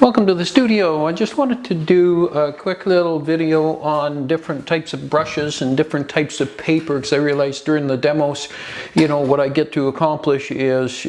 Welcome to the studio. I just wanted to do a quick little video on different types of brushes and different types of paper, because I realized during the demos, what I get to accomplish is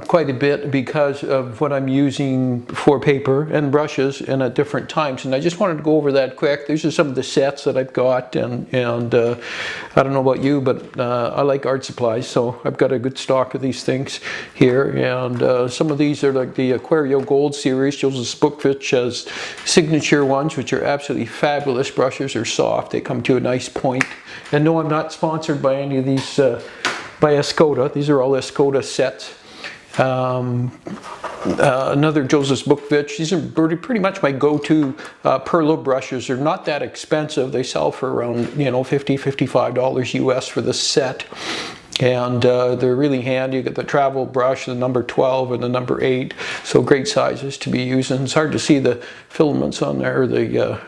quite a bit because of what I'm using for paper and brushes and at different times. And I just wanted to go over that quick. These are some of the sets that I've got, and I don't know about you, but I like art supplies, so I've got a good stock of these things here. And some of these are like the Aquario Gold series. Those are Zbukvic's signature ones, which are absolutely fabulous brushes. They're soft, they come to a nice point. And no, I'm not sponsored by any of these by Escoda. These are all Escoda sets. Another Joseph Zbukvic. These are pretty much my go-to Perla brushes. They're not that expensive. They sell for around $50–55 US for the set. And they're really handy. You get the travel brush, the number 12 and the number 8. So great sizes to be using. It's hard to see the filaments on there, the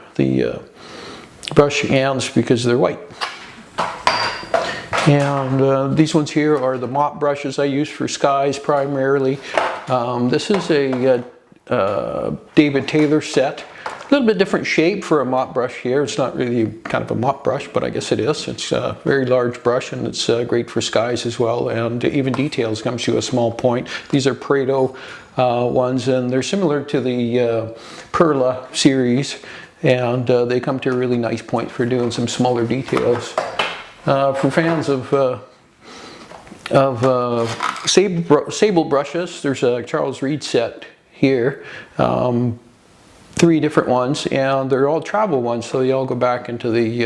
brush hands, because they're white. And these ones here are the mop brushes I use for skies primarily. This is a David Taylor set. A little bit different shape for a mop brush here. It's not really kind of a mop brush, but I guess it is. It's a very large brush, and it's great for skies as well. And even details comes to a small point. These are Pareto ones, and they're similar to the Perla series. And they come to a really nice point for doing some smaller details. For fans of sable brushes, there's a Charles Reed set here, 3 different ones, and they're all travel ones, so they all go back into these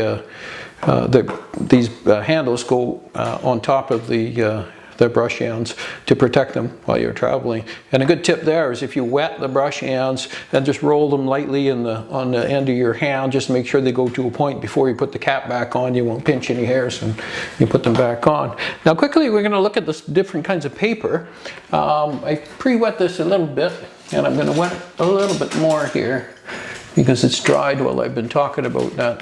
handles go on top of the brush hands to protect them while you're traveling. And a good tip there is if you wet the brush hands and just roll them lightly on the end of your hand, just make sure they go to a point before you put the cap back on. You won't pinch any hairs and you put them back on. Now quickly we're going to look at the different kinds of paper. I pre-wet this a little bit, and I'm going to wet it a little bit more here because it's dried while I've been talking about that.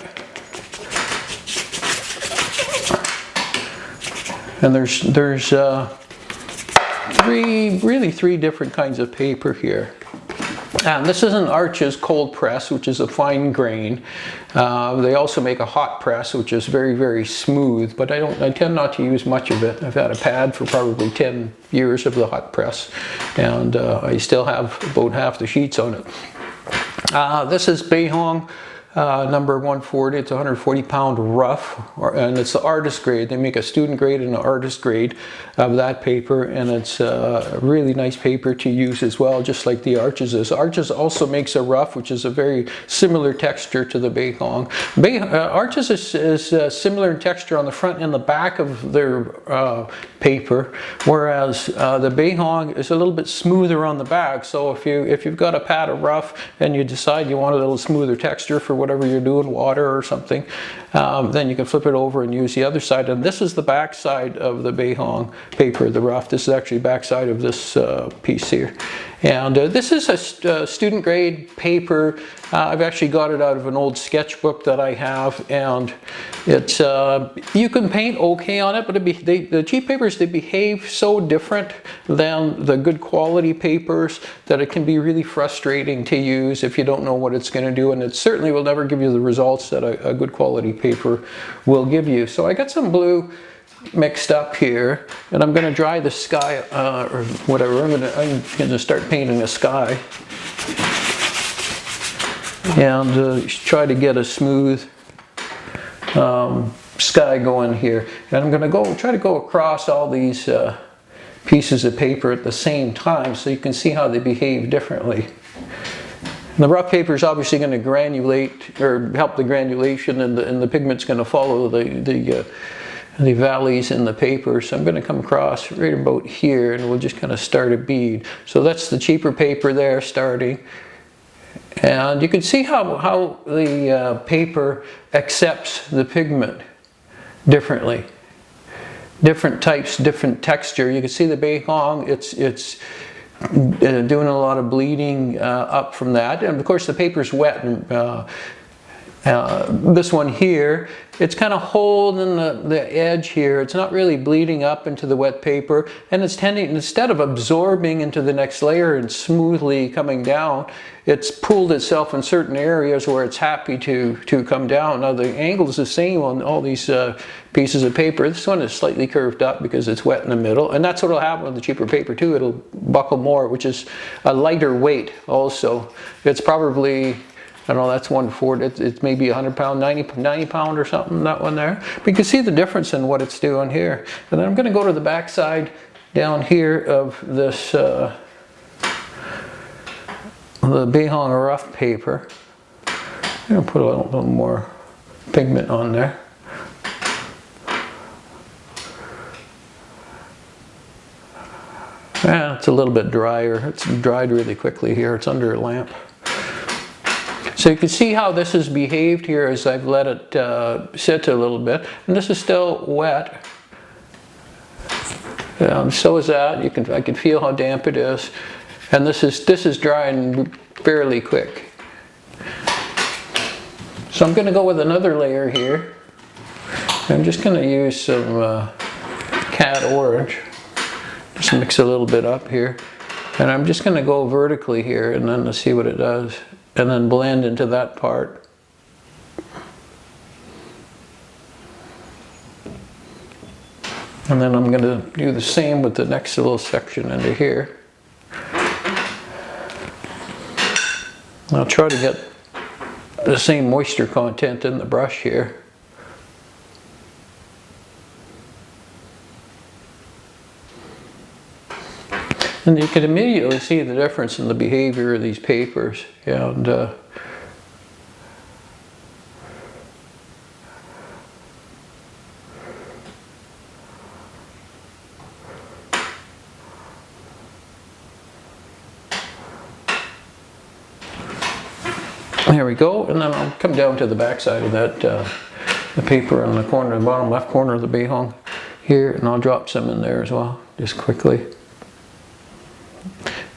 And there's three different kinds of paper here. And this is an Arches cold press, which is a fine grain. They also make a hot press, which is very, very smooth, but I tend not to use much of it. I've had a pad for probably 10 years of the hot press, and I still have about half the sheets on it. This is Baohong. Number 140, it's 140 pound rough, and it's the artist grade. They make a student grade and an artist grade of that paper, and it's a really nice paper to use as well, just like the Arches is. Arches also makes a rough, which is a very similar texture to the Baohong. Arches is similar in texture on the front and the back of their paper, whereas the Baohong is a little bit smoother on the back. So if you've got a pad of rough and you decide you want a little smoother texture for whatever you're doing, water or something, then you can flip it over and use the other side. And this is the back side of the Baohong paper, the rough. This is actually the back side of this piece here. And this is a student grade paper. I've actually got it out of an old sketchbook that I have, and it's you can paint okay on it, but the cheap papers, they behave so different than the good quality papers that it can be really frustrating to use if you don't know what it's going to do, and it certainly will never give you the results that a good quality paper will give you. So I got some blue mixed up here, and I'm going to dry the sky or whatever. I'm going to start painting the sky and try to get a smooth sky going here. And I'm going to try to go across all these pieces of paper at the same time so you can see how they behave differently. And the rough paper is obviously going to granulate or help the granulation, and the pigment's going to follow the valleys in the paper. So I'm going to come across right about here, and we'll just kind of start a bead. So that's the cheaper paper there starting. And you can see how the paper accepts the pigment differently. Different types, different texture. You can see the Baohong, it's doing a lot of bleeding up from that. And of course the paper's wet, and This one here, it's kind of holding the edge here. It's not really bleeding up into the wet paper, and it's tending, instead of absorbing into the next layer and smoothly coming down, it's pulled itself in certain areas where it's happy to come down. Now the angle is the same on all these pieces of paper. This one is slightly curved up because it's wet in the middle, and that's what will happen with the cheaper paper too. It'll buckle more, which is a lighter weight also. It's probably, I don't know, that's 1/4, it's maybe 100 pound, 90 pound or something, that one there. But you can see the difference in what it's doing here. And then I'm going to go to the back side down here of this, the Baohong rough paper. I'm going to put a little more pigment on there. Yeah, it's a little bit drier. It's dried really quickly here. It's under a lamp. So you can see how this has behaved here as I've let it sit a little bit, and this is still wet. So is that. I can feel how damp it is, and this is drying fairly quick. So I'm going to go with another layer here. I'm just going to use some cat orange. Just mix a little bit up here, and I'm just going to go vertically here, and then to see what it does. And then blend into that part. And then I'm going to do the same with the next little section under here. I'll try to get the same moisture content in the brush here. And you can immediately see the difference in the behavior of these papers. And there we go. And then I'll come down to the back side of that, the paper on the corner, the bottom left corner of the Baohong here, and I'll drop some in there as well, just quickly.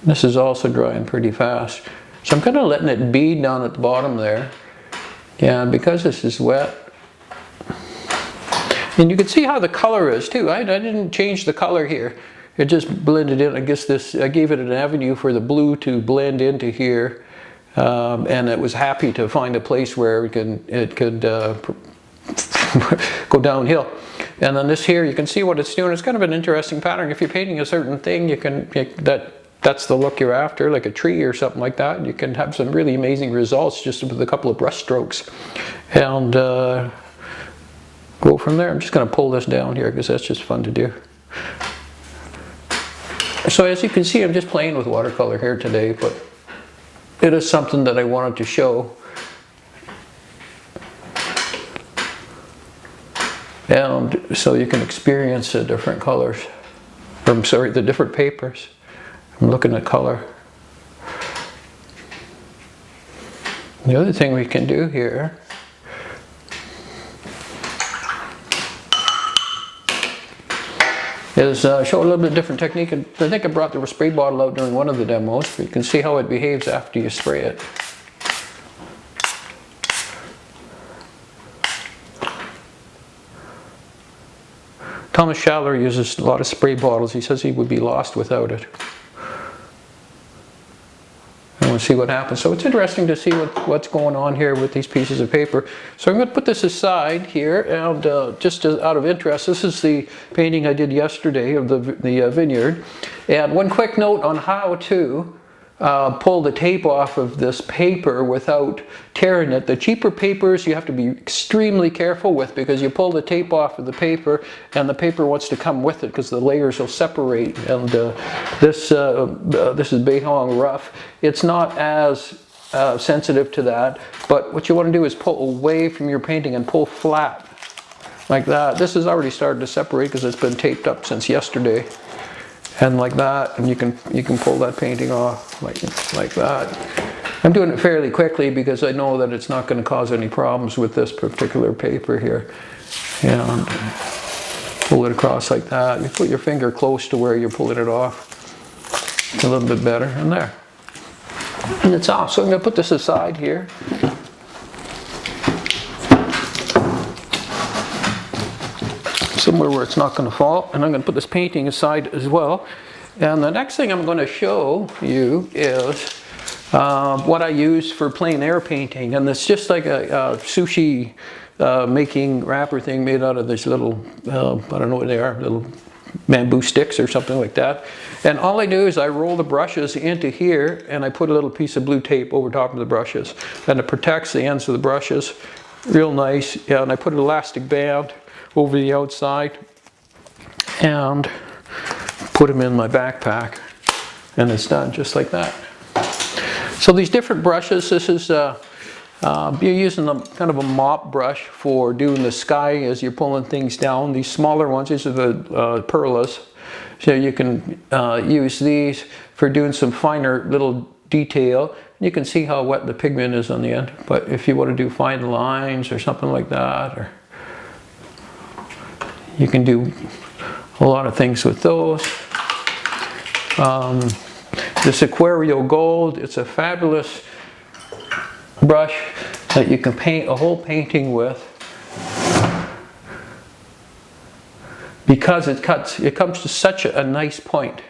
This is also drying pretty fast. So I'm kind of letting it bead down at the bottom there. Yeah, because this is wet. And you can see how the color is too. I didn't change the color here. It just blended in. I guess I gave it an avenue for the blue to blend into here. And it was happy to find a place where it could go downhill. And then this here, you can see what it's doing. It's kind of an interesting pattern. If you're painting a certain thing, that's the look you're after, like a tree or something like that. You can have some really amazing results just with a couple of brush strokes. And go from there. I'm just going to pull this down here because that's just fun to do. So as you can see, I'm just playing with watercolor here today, but it is something that I wanted to show. And so you can experience the different colors, or I'm sorry, the different papers. I'm looking at color. The other thing we can do here is show a little bit different technique. I think I brought the spray bottle out during one of the demos, but you can see how it behaves after you spray it. Thomas Schaller uses a lot of spray bottles. He says he would be lost without it. And we'll see what happens. So it's interesting to see what's going on here with these pieces of paper. So I'm going to put this aside here, and just out of interest, this is the painting I did yesterday of the vineyard. And one quick note on how to pull the tape off of this paper without tearing it. The cheaper papers you have to be extremely careful with, because you pull the tape off of the paper and the paper wants to come with it because the layers will separate. And this is Baohong rough. It's not as sensitive to that, but what you want to do is pull away from your painting and pull flat like that. This has already started to separate because it's been taped up since yesterday. And like that, and you can pull that painting off like that. I'm doing it fairly quickly because I know that it's not going to cause any problems with this particular paper here. And pull it across like that. You put your finger close to where you're pulling it off. It's a little bit better, and there. And it's off. So I'm going to put this aside here. somewhere where it's not going to fall. And I'm going to put this painting aside as well. And the next thing I'm going to show you is what I use for plein air painting. And it's just like a sushi making wrapper thing made out of this little, I don't know what they are, little bamboo sticks or something like that. And all I do is I roll the brushes into here and I put a little piece of blue tape over top of the brushes. And it protects the ends of the brushes real nice. Yeah, and I put an elastic band over the outside and put them in my backpack. And it's done just like that. So these different brushes, this is you're using kind of a mop brush for doing the sky as you're pulling things down. These smaller ones, these are the Perlas. So you can use these for doing some finer little detail. You can see how wet the pigment is on the end. But if you want to do fine lines or something like that, or you can do a lot of things with those. This Aquario Gold, it's a fabulous brush that you can paint a whole painting with because it comes to such a nice point.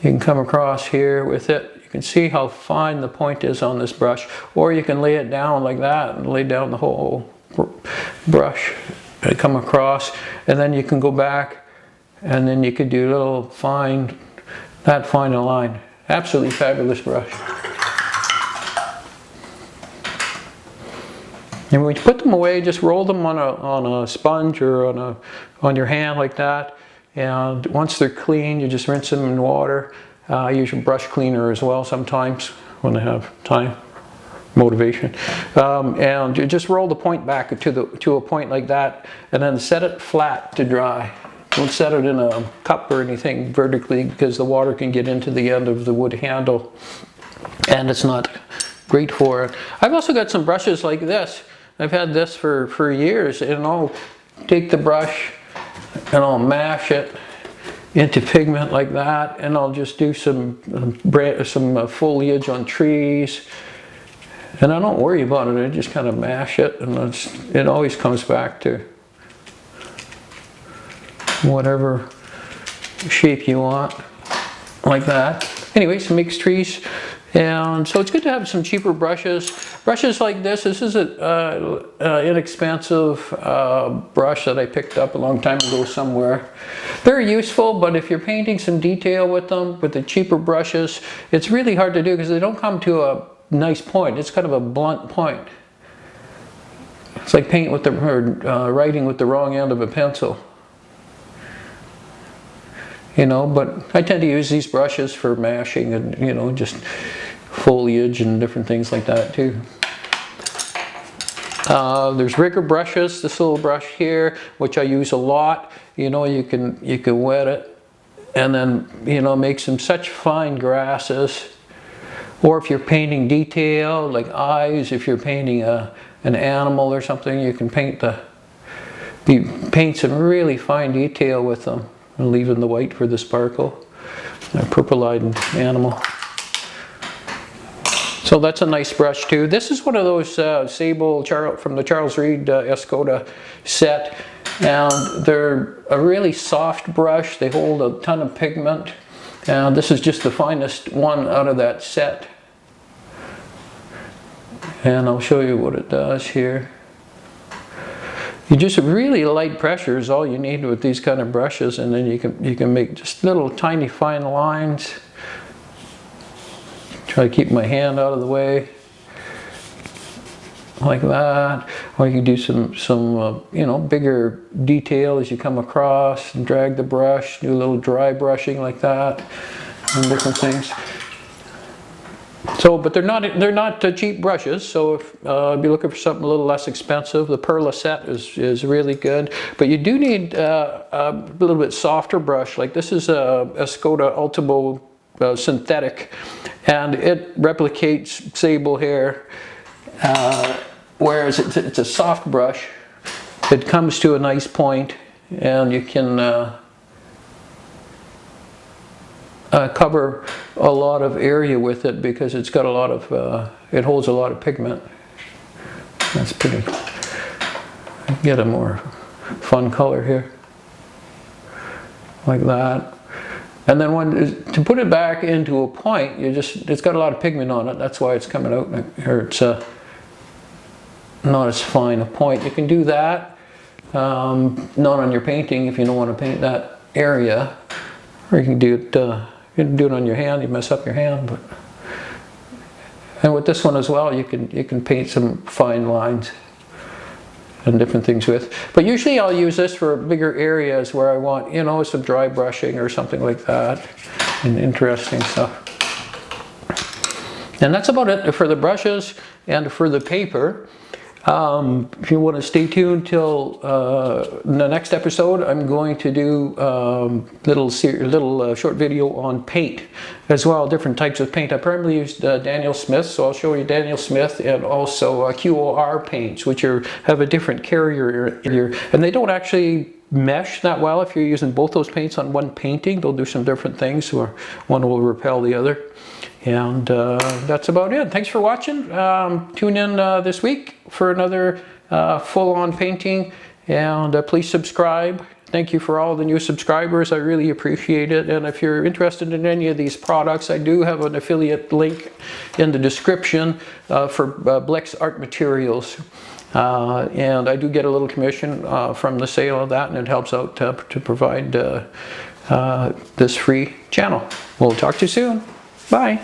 You can come across here with it. You can see how fine the point is on this brush, or you can lay it down like that and lay down the whole brush and come across, and then you can go back and then you could do a little fine, that fine a line. Absolutely fabulous brush. And when you put them away, just roll them on a sponge or on your hand like that. And once they're clean, you just rinse them in water. I use a brush cleaner as well sometimes when I have time, motivation. And you just roll the point back to a point like that, and then set it flat to dry. Don't set it in a cup or anything vertically because the water can get into the end of the wood handle and it's not great for it. I've also got some brushes like this. I've had this for years, and I'll take the brush and I'll mash it into pigment like that, and I'll just do some foliage on trees, and I don't worry about it. I just kind of mash it, and it always comes back to whatever shape you want, like that. Anyways, mixed trees. And so it's good to have some cheaper brushes. Brushes like this. This is an inexpensive brush that I picked up a long time ago somewhere. Very useful, but if you're painting some detail with them, with the cheaper brushes, it's really hard to do because they don't come to a nice point. It's kind of a blunt point. It's like paint with writing with the wrong end of a pencil. You know, but I tend to use these brushes for mashing and, you know, just foliage and different things like that too. There's rigger brushes, this little brush here, which I use a lot. You know, you can wet it and then, you know, make such fine grasses. Or if you're painting detail, like eyes, if you're painting an animal or something, you can paint some really fine detail with them. And leaving the white for the sparkle. A purple-eyed animal. So that's a nice brush too. This is one of those sable from the Charles Reed Escoda set. And they're a really soft brush. They hold a ton of pigment. And this is just the finest one out of that set. And I'll show you what it does here. You just really light pressure is all you need with these kind of brushes, and then you can make just little tiny fine lines. Try to keep my hand out of the way, like that. Or you can do some you know, bigger detail as you come across, and drag the brush, do a little dry brushing like that, and different things. So, but they're not cheap brushes. So if you're looking for something a little less expensive, the Perla set is really good. But you do need a little bit softer brush. Like this is a Escoda Ultimo synthetic, and it replicates sable hair. Whereas it's a soft brush. It comes to a nice point, and you can cover a lot of area with it because it's got a lot of, it holds a lot of pigment. That's pretty. Get a more fun color here. like that. And then to put it back into a point, it's got a lot of pigment on it. That's why it's coming out, or it's not as fine a point. You can do that, not on your painting if you don't want to paint that area, or you can do it on your hand. You mess up your hand, but. And with this one as well, you can paint some fine lines and different things with. But usually I'll use this for bigger areas where I want, you know, some dry brushing or something like that, and interesting stuff. And that's about it for the brushes and for the paper. If you want to stay tuned till the next episode, I'm going to do little short video on paint as well, different types of paint. I primarily used Daniel Smith, so I'll show you Daniel Smith, and also QOR paints, which have a different carrier here, and they don't actually mesh that well if you're using both those paints on one painting. They'll do some different things, or one will repel the other. And that's about it. Thanks for watching. Tune in this week for another full-on painting, and please subscribe. Thank you for all the new subscribers. I really appreciate it. And if you're interested in any of these products, I do have an affiliate link in the description for Blick Art Materials. And I do get a little commission from the sale of that, and it helps out to provide this free channel. We'll talk to you soon. Bye.